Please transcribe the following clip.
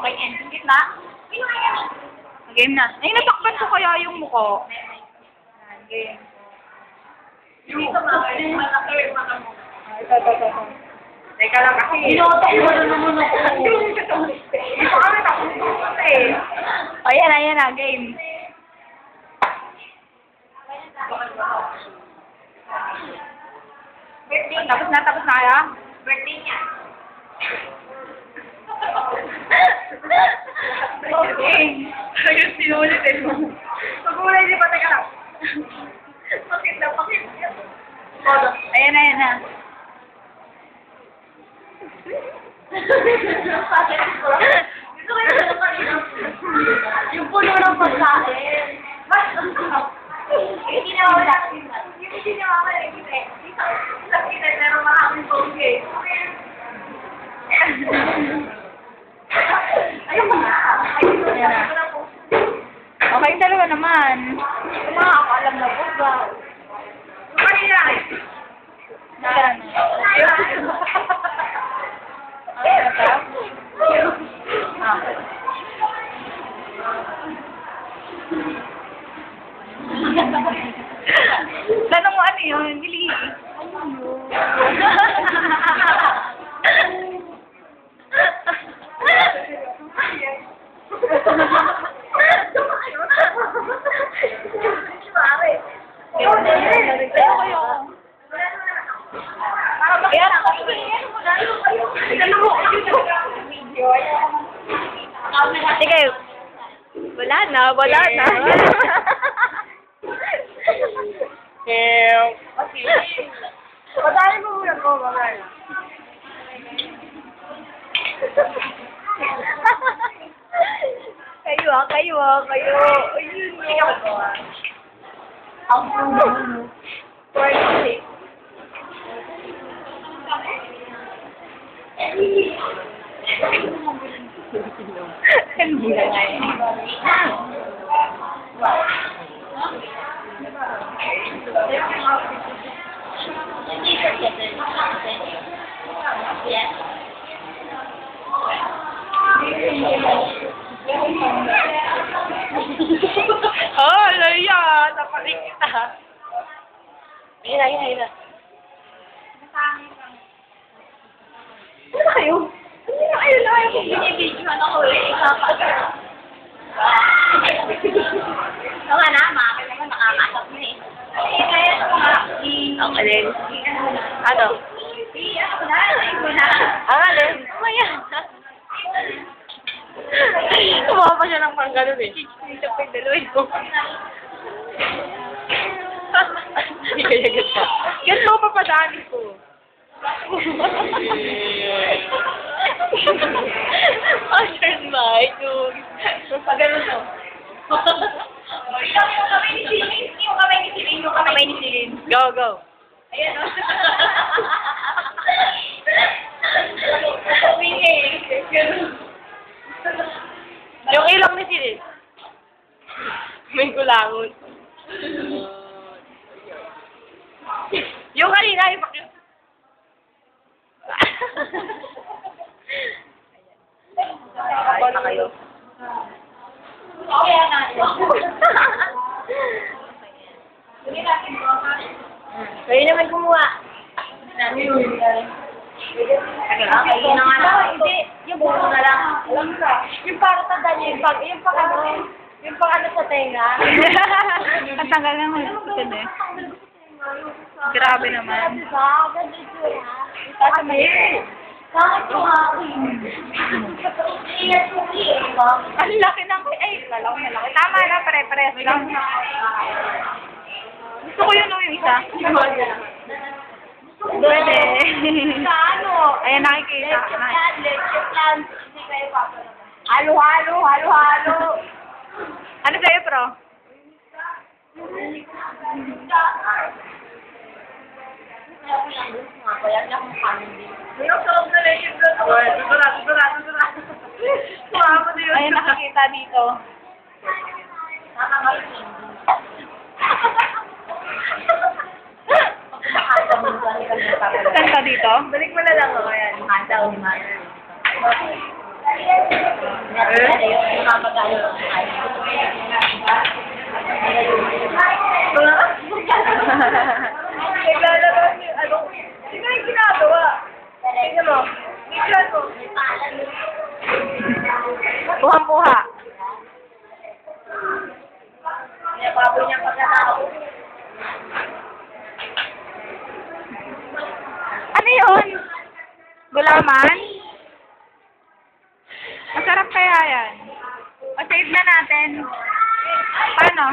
Okay, end. Yung gitna. Game na. Ay, natakpan ko kaya yung mukha. Game. Dito malaki. Ito. Teka lang kasi. Inotak mo na naman ako. Dito kami tapos kasi. Ayan na. Game. Birthday Tapos na kaya? Birthday niya. Okay. Ayun, sinulitin mo. Pag-ulay di pa, teka lang. Pakit. Ayan na. Gusto ko yung kanina. Yung puno ng pagkain. Mas, hindi na wala. Hindi na wala. Kita, pero maraming bongge. Ayun na. Okay, dalawa naman. Makakaalam na po ba? Kanina. Ayan. Tanong mo ano yun? Dili. Sige. Wala na. Okay. Patay mo muna ko, mamaya. Kayo. Ayun. Ang puno. Birthday. Kan gila nga yun. Oh, laya. Napaling kita. Ayun na. Ano kayo? Ayun na yung binibidyoan ako eh. Tama na, makakit naman, nakakasap na eh. Kaya Ang alin? Ano? Ang alin? Maya. Kumawa pa siya ng panggalon eh. Dito pa yung daloy ko. Hindi kaya ganda. Ganito pa padali ko. Pattern ba? Pagano to? Yung kamay ni Silin. Go. Ayan o. Yung ilong ni Silin. May gulangon. Yung kanina, yung pakyo. Ako na kayo. Okay na. Hindi natin po. Kayo naman kumuha. Okay na nga na. Hindi, yung buo na lang. Alam mo na. Yung para tanda niyo, yung pang ano sa tenga. Ang tanggal naman ito eh. Grabe naman. Bakit ko nga? Ingat ko Ang laki ng... Ay, lalaki. Tama na, pare-pares lang. Gusto ko yun o yung isa. Pwede. Ano? Ayan, nakikita. Leche plan. Hindi kayo papalabas. Halo. Ano sa'yo, pro? Ayan, nakikita dito. Saan ka dito? Balik mo na lang ako yan. Handa o Yung nakapagano lang. Naglalabas yung ano. Sino yung ginagawa? Tingnan mo. Tingnan mo. Kuhang-kuha. Pinababoy niya pagkatao. Ano yun? Gulaman? Masarap kaya yan. O, save na natin. Paano?